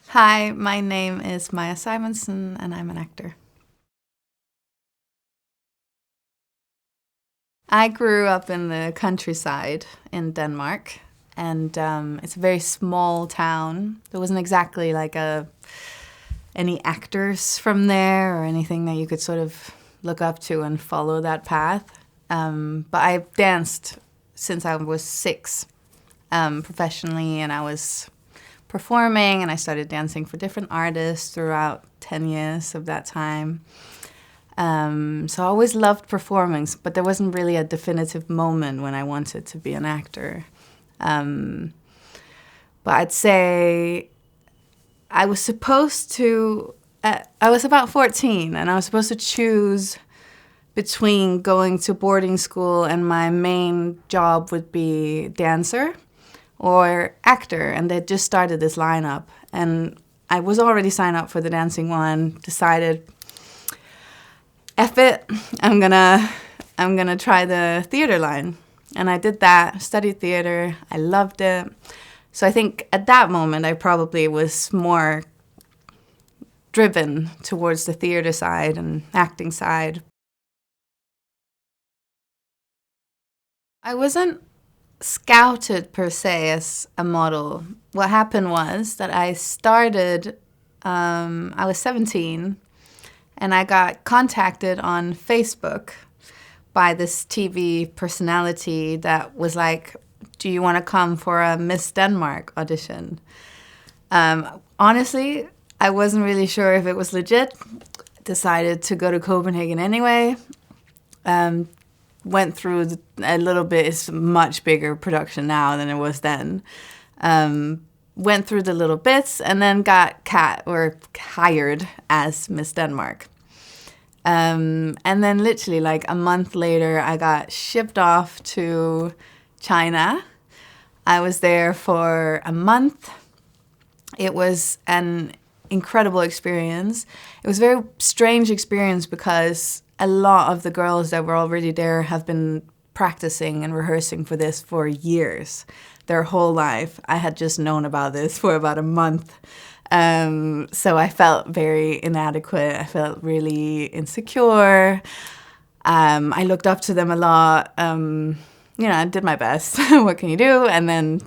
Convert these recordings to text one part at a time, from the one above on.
Hi, my name is Maja Simonsen and I'm an actor. I grew up in the countryside in Denmark, and it's a very small town. There wasn't exactly like any actors from there or anything that you could sort of look up to and follow that path. But I've danced since I was 6 professionally, and I was performing, and I started dancing for different artists throughout 10 years of that time. So I always loved performing, but there wasn't really a definitive moment when I wanted to be an actor. But I'd say I was supposed to, I was about 14, and I was supposed to choose between going to boarding school and my main job would be dancer or actor, and they just started this lineup. And I was already signed up for the dancing one, decided, F it, I'm gonna try the theater line. And I did that, studied theater, I loved it. So I think at that moment I probably was more driven towards the theater side and acting side. I wasn't scouted per se as a model. What happened was that I was 17, and I got contacted on Facebook by this TV personality that was like, do you want to come for a Miss Denmark audition? Honestly, I wasn't really sure if it was legit. Decided to go to Copenhagen anyway. Went through a little bit. It's a much bigger production now than it was then. Went through the little bits and then got hired as Miss Denmark. And then literally like a month later, I got shipped off to China. I was there for a month. It was an incredible experience. It was a very strange experience because a lot of the girls that were already there have been practicing and rehearsing for this for years, their whole life. I had just known about this for about a month. So I felt very inadequate. I felt really insecure. I looked up to them a lot. I did my best. What can you do? And then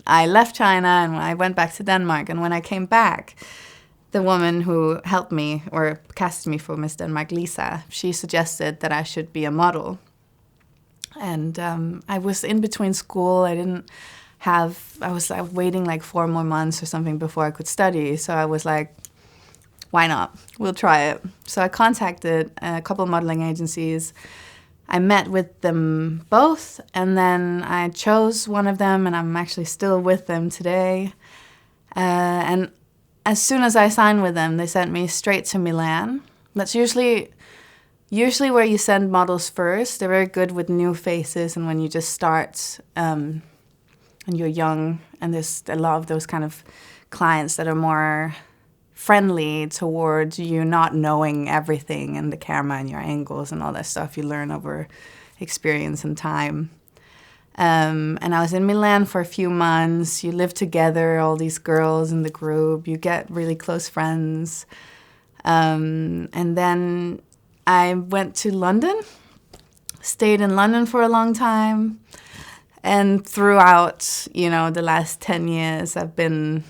I left China and I went back to Denmark. And when I came back, the woman who helped me or casted me for Miss Denmark, Lisa, she suggested that I should be a model. And I was in between school. I was waiting like 4 more months or something before I could study. So I was like, why not? We'll try it. So I contacted a couple of modeling agencies. I met with them both, and then I chose one of them, and I'm actually still with them today. And as soon as I signed with them, they sent me straight to Milan. That's usually where you send models first. They're very good with new faces and when you just start and you're young. And there's a lot of those kind of clients that are more friendly towards you not knowing everything and the camera and your angles and all that stuff you learn over experience and time. And I was in Milan for a few months. You live together, all these girls in the group. You get really close friends. And then I went to London, stayed in London for a long time. And throughout, the last 10 years, I've been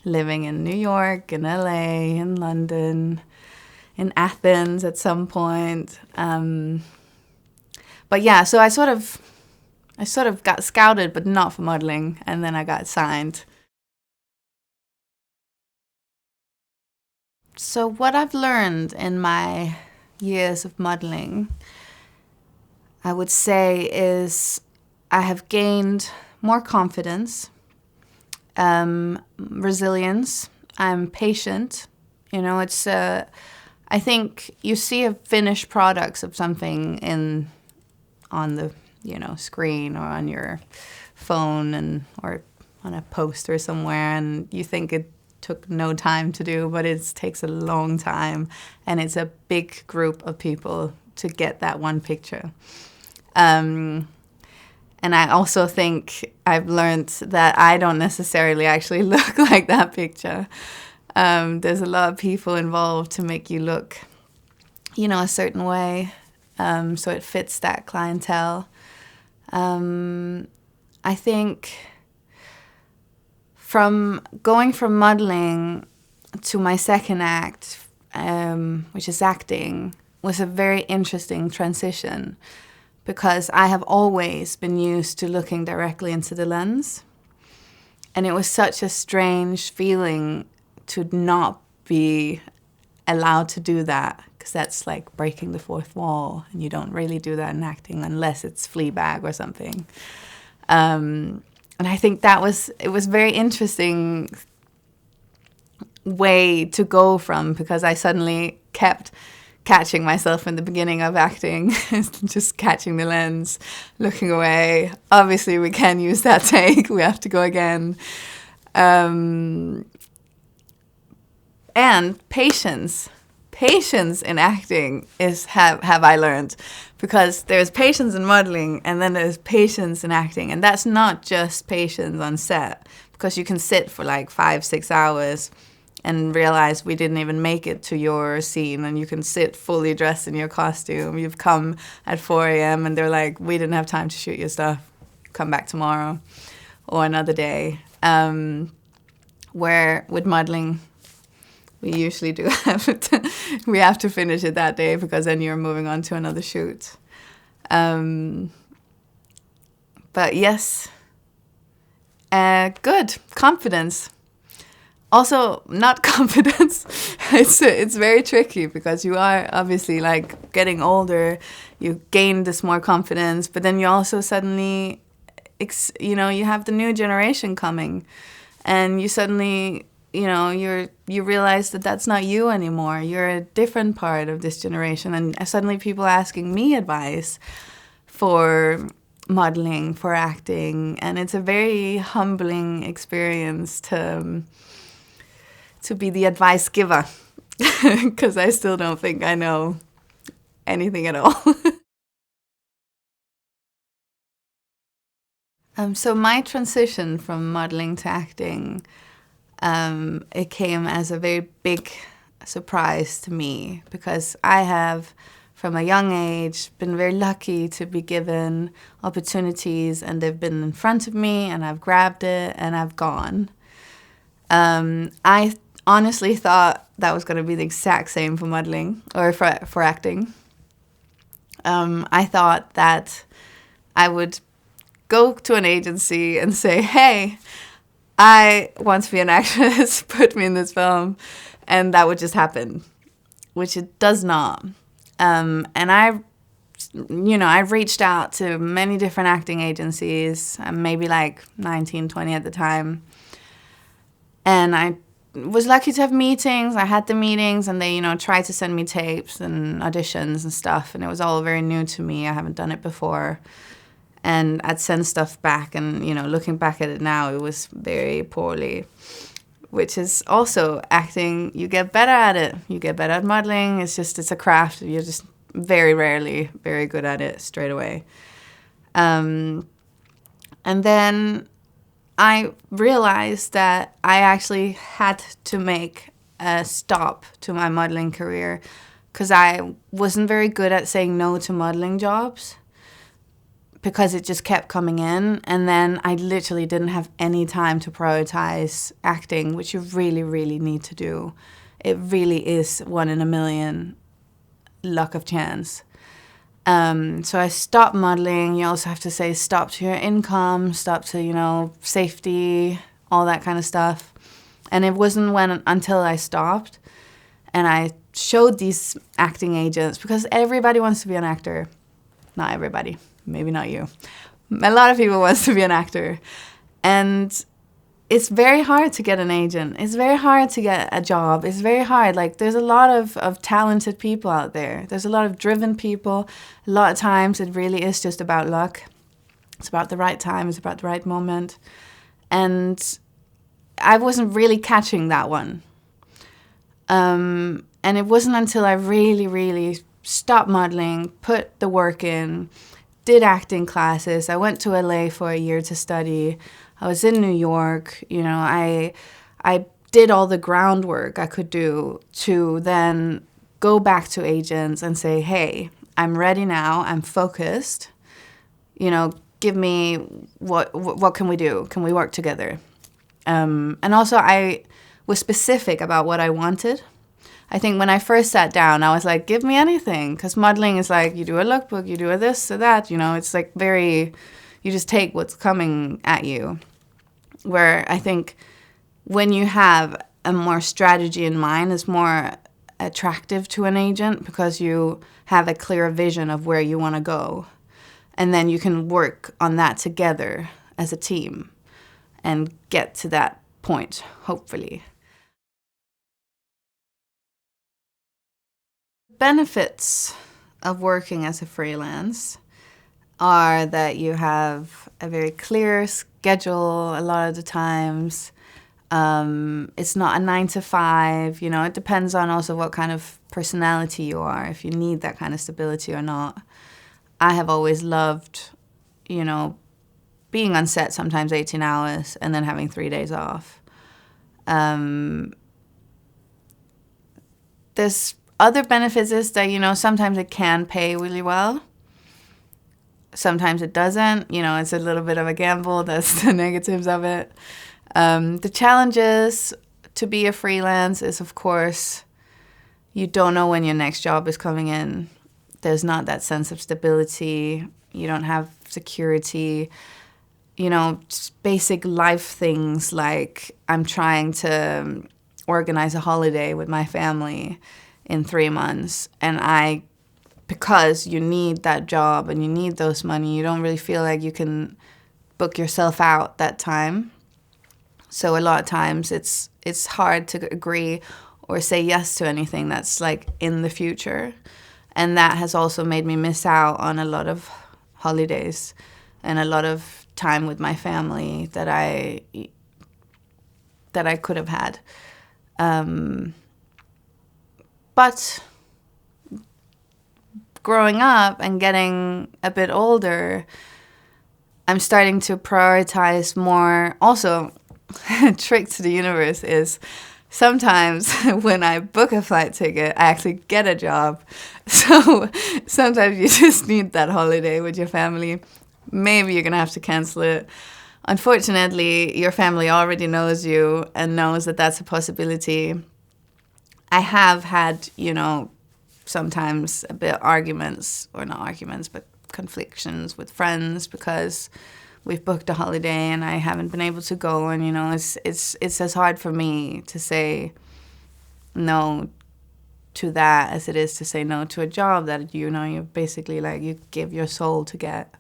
living in New York, in LA, in London, in Athens at some point. But yeah, so I sort of got scouted, but not for modeling, and then I got signed. So what I've learned in my years of modeling, I would say, is I have gained more confidence, resilience. I'm patient. I think you see a finished product of something on the screen or on your phone or on a poster somewhere, and you think it took no time to do, but it takes a long time, and it's a big group of people to get that one picture. And I also think I've learned that I don't necessarily actually look like that picture. There's a lot of people involved to make you look, a certain way, so it fits that clientele. I think from going from modeling to my second act, which is acting, was a very interesting transition, because I have always been used to looking directly into the lens. And it was such a strange feeling to not be allowed to do that, because that's like breaking the fourth wall, and you don't really do that in acting unless it's Fleabag or something. And I think it was very interesting way to go from, because I suddenly kept catching myself in the beginning of acting, just catching the lens, looking away. Obviously, we can't use that take. We have to go again. And patience. Patience in acting have I learned, because there's patience in modeling and then there's patience in acting. And that's not just patience on set, because you can sit for like 5-6 hours and realize we didn't even make it to your scene, and you can sit fully dressed in your costume. You've come at 4 a.m. and they're like, we didn't have time to shoot your stuff. Come back tomorrow or another day. Where with modeling, we usually do we have to finish it that day, because then you're moving on to another shoot. But yes, good. Confidence. Also, not confidence. It's very tricky, because you are obviously like getting older. You gain this more confidence, but then you also suddenly, you have the new generation coming, and you suddenly, you realize that that's not you anymore. You're a different part of this generation, and suddenly people asking me advice for modeling, for acting, and it's a very humbling experience to be the advice giver, because I still don't think I know anything at all. So my transition from modeling to acting, it came as a very big surprise to me, because I have, from a young age, been very lucky to be given opportunities, and they've been in front of me, and I've grabbed it, and I've gone. I honestly thought that was going to be the exact same for modeling, or for acting. I thought that I would go to an agency and say, hey, I want to be an actress, put me in this film, and that would just happen, which it does not. And I've reached out to many different acting agencies, maybe like 19, 20 at the time. And I was lucky to have meetings. I had the meetings, and they, tried to send me tapes and auditions and stuff. And it was all very new to me. I haven't done it before. And I'd send stuff back, and, looking back at it now, it was very poorly, which is also acting. You get better at it. You get better at modeling. It's a craft. You're just very rarely very good at it straight away. And then I realized that I actually had to make a stop to my modeling career, because I wasn't very good at saying no to modeling jobs, because it just kept coming in, and then I literally didn't have any time to prioritize acting, which you really, really need to do. It really is 1 in a million luck of chance. So I stopped modeling. You also have to say stop to your income, stop to, safety, all that kind of stuff. And it wasn't until I stopped and I showed these acting agents, because everybody wants to be an actor. Not everybody. Maybe not you. A lot of people wants to be an actor. And it's very hard to get an agent. It's very hard to get a job. It's very hard. Like, there's a lot of talented people out there. There's a lot of driven people. A lot of times it really is just about luck. It's about the right time. It's about the right moment. And I wasn't really catching that one. And it wasn't until I really, really stopped modeling, put the work in, did acting classes. I went to LA for a year to study. I was in New York. You know, I did all the groundwork I could do to then go back to agents and say, hey, I'm ready now. I'm focused. You know, give me what can we do? Can we work together? And also I was specific about what I wanted. I think when I first sat down, I was like, give me anything. Because modeling is like, you do a lookbook, you do a this or that. You know, it's like very, you just take what's coming at you. Where I think when you have a more strategy in mind, it's more attractive to an agent because you have a clear vision of where you want to go. And then you can work on that together as a team and get to that point, hopefully. Benefits of working as a freelance are that you have a very clear schedule a lot of the times. It's not a 9 to 5, you know, it depends on also what kind of personality you are, if you need that kind of stability or not. I have always loved, you know, being on set sometimes 18 hours and then having 3 days off. There's other benefits is that, you know, sometimes it can pay really well. Sometimes it doesn't. You know, it's a little bit of a gamble. That's the negatives of it. The challenges to be a freelance is, of course, you don't know when your next job is coming in. There's not that sense of stability. You don't have security. You know, just basic life things like I'm trying to organize a holiday with my family in 3 months. And because you need that job and you need those money, you don't really feel like you can book yourself out that time. So a lot of times it's hard to agree or say yes to anything that's like in the future. And that has also made me miss out on a lot of holidays and a lot of time with my family that I could have had. But growing up and getting a bit older, I'm starting to prioritize more. Also, a trick to the universe is sometimes when I book a flight ticket, I actually get a job. So sometimes you just need that holiday with your family. Maybe you're going to have to cancel it. Unfortunately, your family already knows you and knows that that's a possibility. I have had, you know, sometimes a bit arguments, or not arguments, but conflictions with friends because we've booked a holiday and I haven't been able to go. And, you know, it's as hard for me to say no to that as it is to say no to a job that, you know, you basically like you give your soul to get.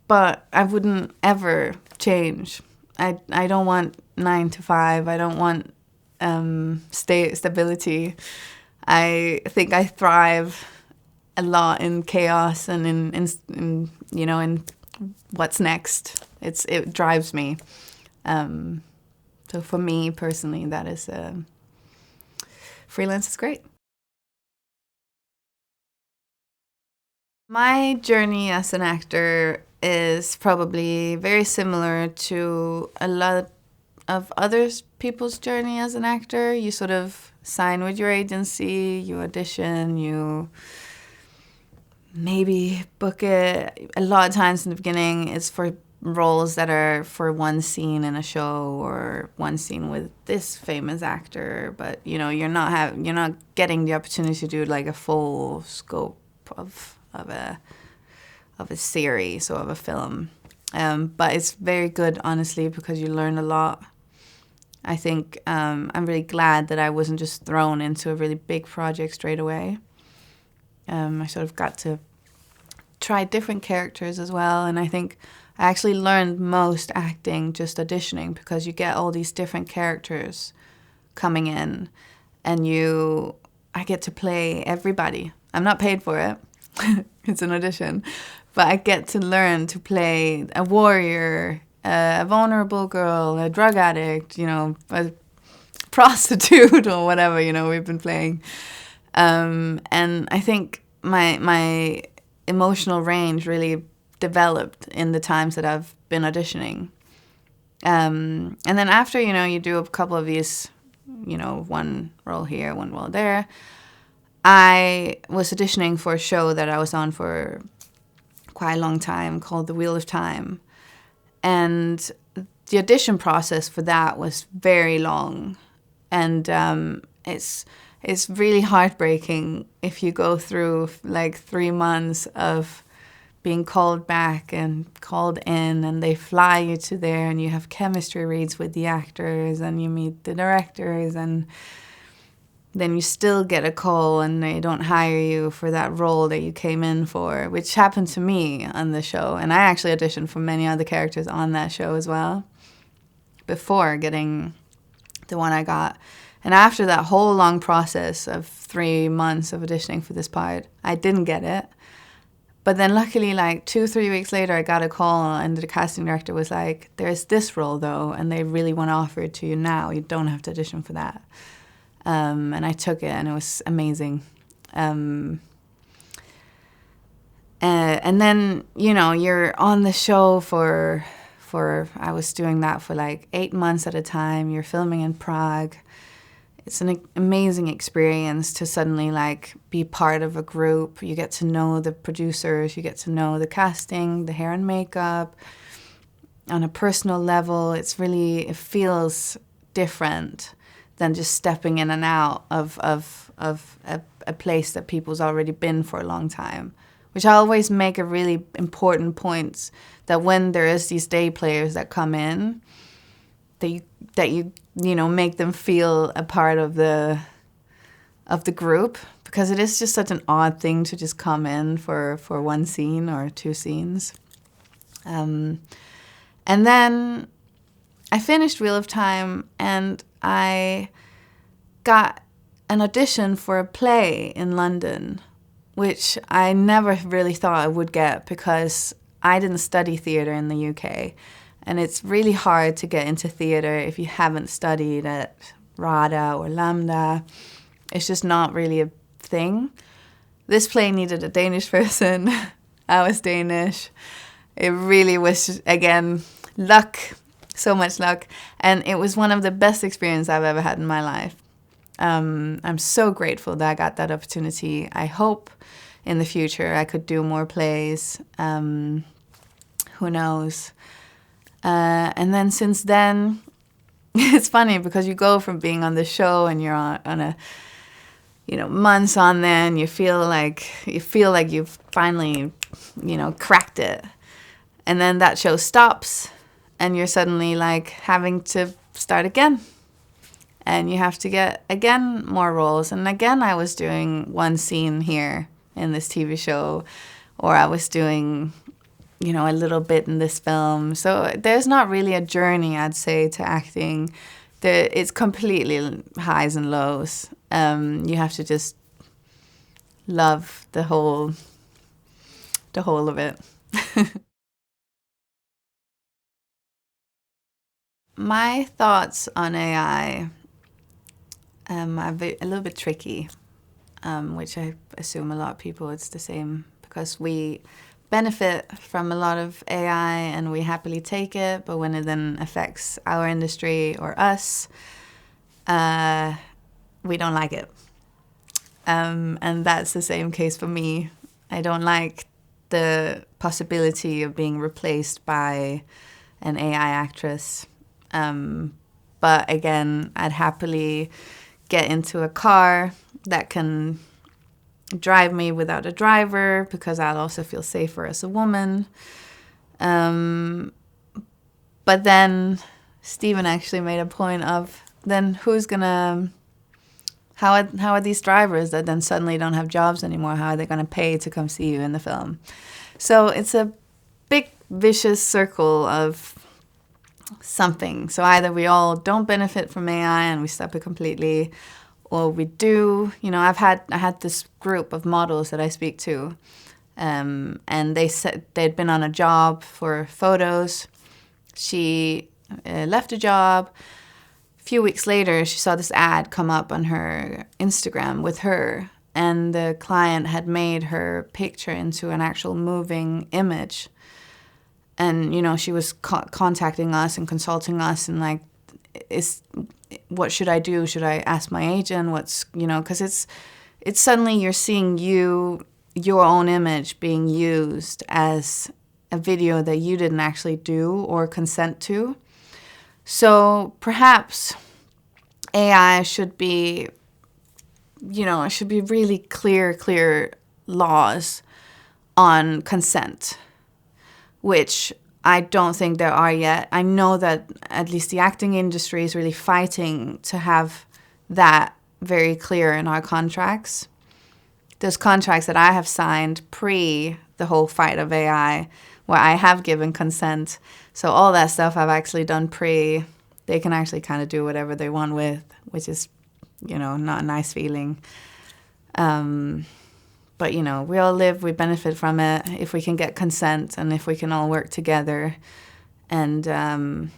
But I wouldn't ever change. I don't want 9 to 5. I don't want stability. I think I thrive a lot in chaos and in you know, in what's next. It drives me. So for me personally, that is freelance is great. My journey as an actor is probably very similar to a lot of other people's journey as an actor. You sort of sign with your agency, you audition, you maybe book it. A lot of times in the beginning, it's for roles that are for one scene in a show or one scene with this famous actor. But you know, you're not getting the opportunity to do like a full scope of a series or of a film. But it's very good, honestly, because you learn a lot. I think I'm really glad that I wasn't just thrown into a really big project straight away. I sort of got to try different characters as well, and I think I actually learned most acting just auditioning because you get all these different characters coming in, and I get to play everybody. I'm not paid for it. It's an audition. But I get to learn to play a warrior, a vulnerable girl, a drug addict, you know, a prostitute or whatever, you know, we've been playing. And I think my emotional range really developed in the times that I've been auditioning. And then after, you do a couple of these, one role here, one role there, I was auditioning for a show that I was on for quite a long time called The Wheel of Time. And the audition process for that was very long. And it's really heartbreaking if you go through like 3 months of being called back and called in, and they fly you to there, and you have chemistry reads with the actors, and you meet the directors, and then you still get a call and they don't hire you for that role that you came in for, which happened to me on the show. And I actually auditioned for many other characters on that show as well before getting the one I got. And after that whole long process of 3 months of auditioning for this part, I didn't get it. But then luckily, like 2-3 weeks later, I got a call, and the casting director was like, there's this role, though, and they really want to offer it to you now. You don't have to audition for that. And I took it, and it was amazing. And then, you're on the show for I was doing that for like 8 months at a time. You're filming in Prague. It's an amazing experience to suddenly like be part of a group. You get to know the producers, you get to know the casting, the hair and makeup. On a personal level, it feels different than just stepping in and out of a place that people's already been for a long time. Which I always make a really important point, that when there is these day players that come in, that you make them feel a part of the group, because it is just such an odd thing to just come in for one scene or 2 scenes. And then I finished Wheel of Time, and I got an audition for a play in London, which I never really thought I would get because I didn't study theatre in the UK. And it's really hard to get into theatre if you haven't studied at RADA or Lambda. It's just not really a thing. This play needed a Danish person. I was Danish. It really was, again, luck, so much luck. And it was one of the best experiences I've ever had in my life. I'm so grateful that I got that opportunity. I hope in the future I could do more plays. Who knows? And then since then, it's funny because you go from being on the show and you're on a, months on there, and you feel like you've finally, cracked it. And then that show stops, and you're suddenly like having to start again. And you have to get, again, more roles. And again, I was doing one scene here in this TV show, or I was doing a little bit in this film. So there's not really a journey, I'd say, to acting. It's completely highs and lows. You have to just love the whole of it. My thoughts on AI are a little bit tricky, which I assume a lot of people, it's the same, because we benefit from a lot of AI and we happily take it, but when it then affects our industry or us, we don't like it. And that's the same case for me. I don't like the possibility of being replaced by an AI actress. But again, I'd happily get into a car that can drive me without a driver, because I'll also feel safer as a woman. But then Stephen actually made a point of, then who's gonna, how are these drivers that then suddenly don't have jobs anymore, how are they gonna pay to come see you in the film? So it's a big vicious circle of something. So either we all don't benefit from AI and we stop it completely, or we do. I had this group of models that I speak to, and they said they'd been on a job for photos. She left a job. A few weeks later, she saw this ad come up on her Instagram with her, and the client had made her picture into an actual moving image. And, she was contacting us and consulting us and like, what should I do? Should I ask my agent? Because it's suddenly you're seeing your own image being used as a video that you didn't actually do or consent to. So perhaps AI should be, it should be really clear laws on consent, which I don't think there are yet. I know that at least the acting industry is really fighting to have that very clear in our contracts. Those contracts that I have signed pre the whole fight of AI, where I have given consent. So all that stuff I've actually done pre. They can actually kind of do whatever they want with, which is, not a nice feeling. But, we all live, we benefit from it if we can get consent and if we can all work together and on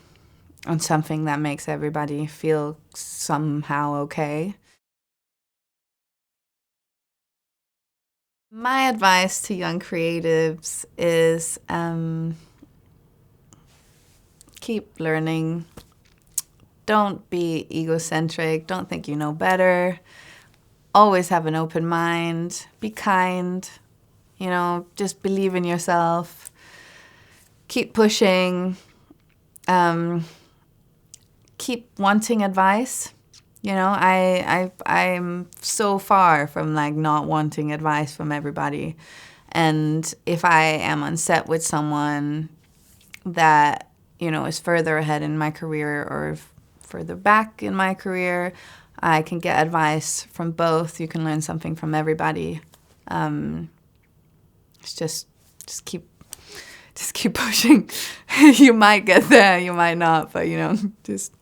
something that makes everybody feel somehow okay. My advice to young creatives is keep learning. Don't be egocentric. Don't think you know better. Always have an open mind. Be kind. Just believe in yourself. Keep pushing. Keep wanting advice. I'm so far from like not wanting advice from everybody. And if I am on set with someone that, is further ahead in my career or further back in my career, I can get advice from both. You can learn something from everybody. It's just keep pushing. You might get there, you might not, but just